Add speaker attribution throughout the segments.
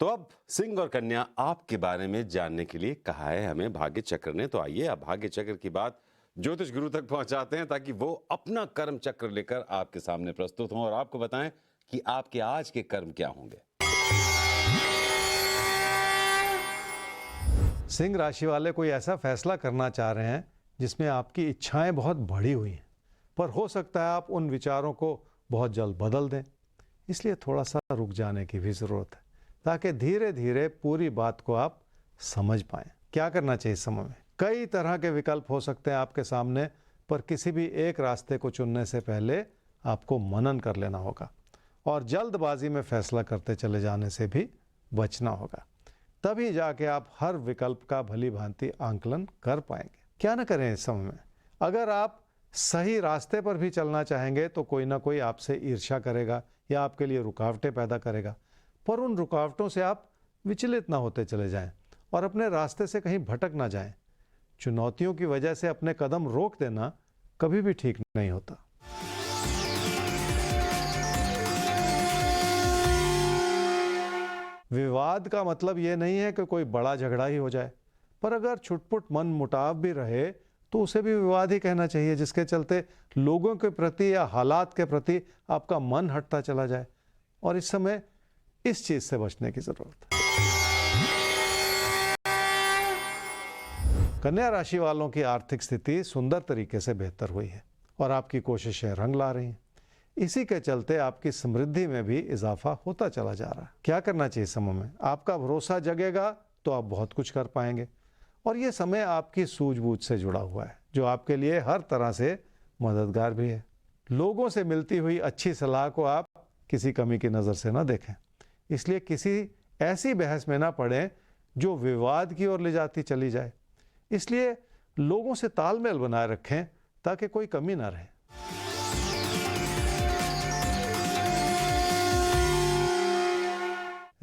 Speaker 1: तो अब सिंह और कन्या आपके बारे में जानने के लिए कहा है हमें भाग्य चक्र ने। तो आइए अब भाग्य चक्र की बात ज्योतिष गुरु तक पहुंचाते हैं ताकि वो अपना कर्म चक्र लेकर आपके सामने प्रस्तुत हों और आपको बताएं कि आपके आज के कर्म क्या होंगे।
Speaker 2: सिंह राशि वाले कोई ऐसा फैसला करना चाह रहे हैं जिसमें आपकी इच्छाएं बहुत बढ़ी हुई हैं, पर हो सकता है आप उन विचारों को बहुत जल्द बदल दें। इसलिए थोड़ा सा रुक जाने की भी ज़रूरत है ताकि धीरे धीरे पूरी बात को आप समझ पाएं। क्या करना चाहिए इस समय में? कई तरह के विकल्प हो सकते हैं आपके सामने, पर किसी भी एक रास्ते को चुनने से पहले आपको मनन कर लेना होगा और जल्दबाजी में फैसला करते चले जाने से भी बचना होगा। तभी जाके आप हर विकल्प का भली भांति आंकलन कर पाएंगे। क्या न करें इस समय में? अगर आप सही रास्ते पर भी चलना चाहेंगे तो कोई ना कोई आपसे ईर्ष्या करेगा या आपके लिए रुकावटें पैदा करेगा, पर उन रुकावटों से आप विचलित ना होते चले जाएं और अपने रास्ते से कहीं भटक ना जाएं। चुनौतियों की वजह से अपने कदम रोक देना कभी भी ठीक नहीं होता। विवाद का मतलब ये नहीं है कि कोई बड़ा झगड़ा ही हो जाए, पर अगर छुटपुट मन मुटाव भी रहे तो उसे भी विवाद ही कहना चाहिए, जिसके चलते लोगों के प्रति या हालात के प्रति आपका मन हटता चला जाए। और इस समय इस चीज से बचने की जरूरत है। कन्या राशि वालों की आर्थिक स्थिति सुंदर तरीके से बेहतर हुई है और आपकी कोशिशें रंग ला रही हैं। इसी के चलते आपकी समृद्धि में भी इजाफा होता चला जा रहा है। क्या करना चाहिए समय में? आपका भरोसा जगेगा तो आप बहुत कुछ कर पाएंगे और ये समय आपकी सूझबूझ से जुड़ा हुआ है, जो आपके लिए हर तरह से मददगार भी है। लोगों से मिलती हुई अच्छी सलाह को आप किसी कमी की नज़र से ना देखें, इसलिए किसी ऐसी बहस में ना पड़ें जो विवाद की ओर ले जाती चली जाए। इसलिए लोगों से तालमेल बनाए रखें ताकि कोई कमी ना रहे।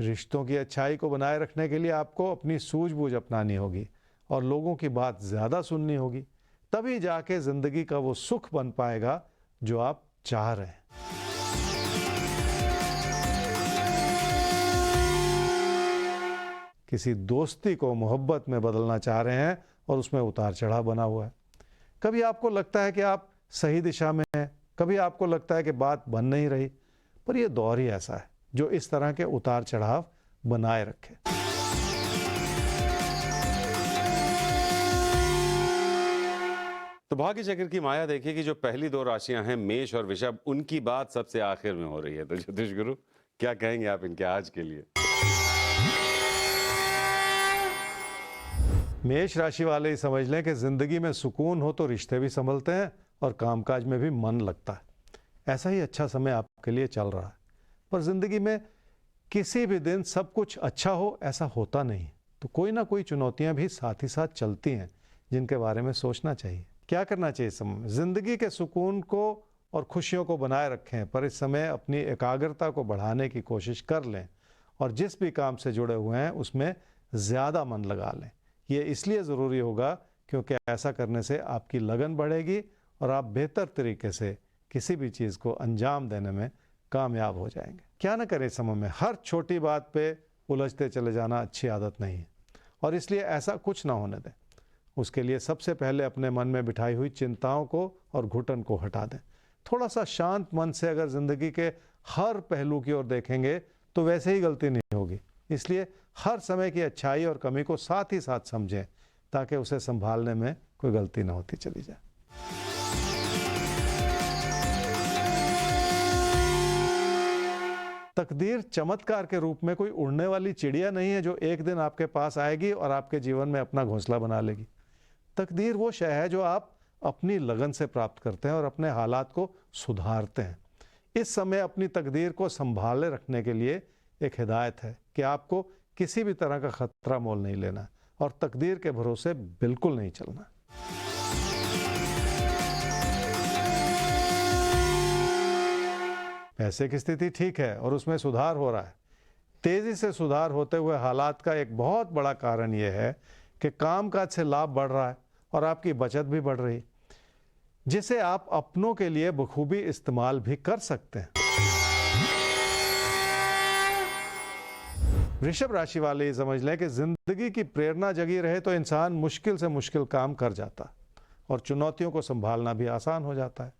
Speaker 2: रिश्तों की अच्छाई को बनाए रखने के लिए आपको अपनी सूझबूझ अपनानी होगी और लोगों की बात ज़्यादा सुननी होगी। तभी जाके ज़िंदगी का वो सुख बन पाएगा जो आप चाह रहे हैं। किसी दोस्ती को मोहब्बत में बदलना चाह रहे हैं और उसमें उतार चढ़ाव बना हुआ है। कभी आपको लगता है कि आप सही दिशा में हैं, कभी आपको लगता है कि बात बन नहीं रही, पर यह दौर ही ऐसा है जो इस तरह के उतार चढ़ाव बनाए रखे।
Speaker 1: तो भाग्य चक्र की माया देखिए कि जो पहली दो राशियां हैं मेष और वृषभ, उनकी बात सबसे आखिर में हो रही है। तो ज्योतिष गुरु क्या कहेंगे आप इनके आज के लिए?
Speaker 2: मेष राशि वाले ही समझ लें कि जिंदगी में सुकून हो तो रिश्ते भी संभलते हैं और कामकाज में भी मन लगता है। ऐसा ही अच्छा समय आपके लिए चल रहा है, पर जिंदगी में किसी भी दिन सब कुछ अच्छा हो ऐसा होता नहीं। तो कोई ना कोई चुनौतियां भी साथ ही साथ चलती हैं जिनके बारे में सोचना चाहिए। क्या करना चाहिए इस समय? जिंदगी के सुकून को और खुशियों को बनाए रखें, पर इस समय अपनी एकाग्रता को बढ़ाने की कोशिश कर लें और जिस भी काम से जुड़े हुए हैं उसमें ज़्यादा मन लगा लें। ये इसलिए ज़रूरी होगा क्योंकि ऐसा करने से आपकी लगन बढ़ेगी और आप बेहतर तरीके से किसी भी चीज़ को अंजाम देने में कामयाब हो जाएंगे। क्या न करें इस समय में? हर छोटी बात पे उलझते चले जाना अच्छी आदत नहीं है और इसलिए ऐसा कुछ ना होने दें। उसके लिए सबसे पहले अपने मन में बिठाई हुई चिंताओं को और घुटन को हटा दें। थोड़ा सा शांत मन से अगर ज़िंदगी के हर पहलू की ओर देखेंगे तो वैसे ही गलती नहीं होगी। इसलिए हर समय की अच्छाई और कमी को साथ ही साथ समझें ताकि उसे संभालने में कोई गलती ना होती चली जाए। तकदीर चमत्कार के रूप में कोई उड़ने वाली चिड़िया नहीं है जो एक दिन आपके पास आएगी और आपके जीवन में अपना घोंसला बना लेगी। तकदीर वो शय है जो आप अपनी लगन से प्राप्त करते हैं और अपने हालात को सुधारते हैं। इस समय अपनी तकदीर को संभाले रखने के लिए एक हिदायत है कि आपको किसी भी तरह का खतरा मोल नहीं लेना और तकदीर के भरोसे बिल्कुल नहीं चलना। पैसे की स्थिति ठीक है और उसमें सुधार हो रहा है। तेजी से सुधार होते हुए हालात का एक बहुत बड़ा कारण यह है कि कामकाज से लाभ बढ़ रहा है और आपकी बचत भी बढ़ रही, जिसे आप अपनों के लिए बखूबी इस्तेमाल भी कर सकते हैं। वृषभ राशि वाले ये समझ लें कि जिंदगी की प्रेरणा जगी रहे तो इंसान मुश्किल से मुश्किल काम कर जाता और चुनौतियों को संभालना भी आसान हो जाता है।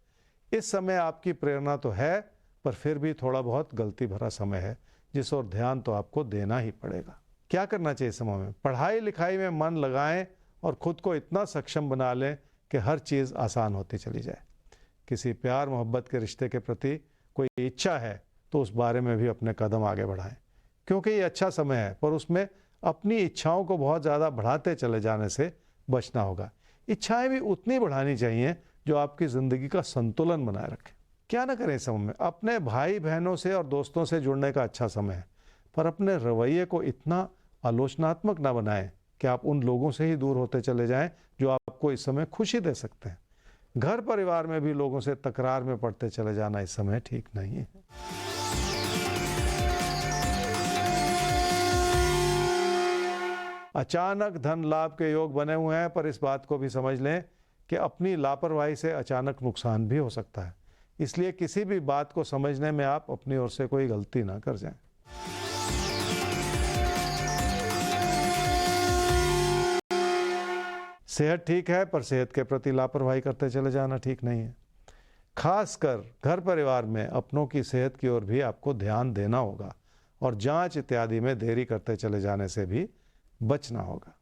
Speaker 2: इस समय आपकी प्रेरणा तो है, पर फिर भी थोड़ा बहुत गलती भरा समय है, जिस ओर ध्यान तो आपको देना ही पड़ेगा। क्या करना चाहिए इस समय में? पढ़ाई लिखाई में मन लगाएं और खुद को इतना सक्षम बना लें कि हर चीज़ आसान होती चली जाए। किसी प्यार मोहब्बत के रिश्ते के प्रति कोई इच्छा है तो उस बारे में भी अपने कदम आगे बढ़ाएं, क्योंकि ये अच्छा समय है, पर उसमें अपनी इच्छाओं को बहुत ज़्यादा बढ़ाते चले जाने से बचना होगा। इच्छाएं भी उतनी बढ़ानी चाहिए जो आपकी ज़िंदगी का संतुलन बनाए रखे। क्या ना करें इस समय में? अपने भाई बहनों से और दोस्तों से जुड़ने का अच्छा समय है, पर अपने रवैये को इतना आलोचनात्मक ना बनाएं कि आप उन लोगों से ही दूर होते चले जाएं जो आपको इस समय खुशी दे सकते हैं। घर परिवार में भी लोगों से तकरार में पड़ते चले जाना इस समय ठीक नहीं है। अचानक धन लाभ के योग बने हुए हैं, पर इस बात को भी समझ लें कि अपनी लापरवाही से अचानक नुकसान भी हो सकता है। इसलिए किसी भी बात को समझने में आप अपनी ओर से कोई गलती ना कर जाएं। सेहत ठीक है, पर सेहत के प्रति लापरवाही करते चले जाना ठीक नहीं है। खासकर घर परिवार में अपनों की सेहत की ओर भी आपको ध्यान देना होगा और जांच इत्यादि में देरी करते चले जाने से भी बचना होगा।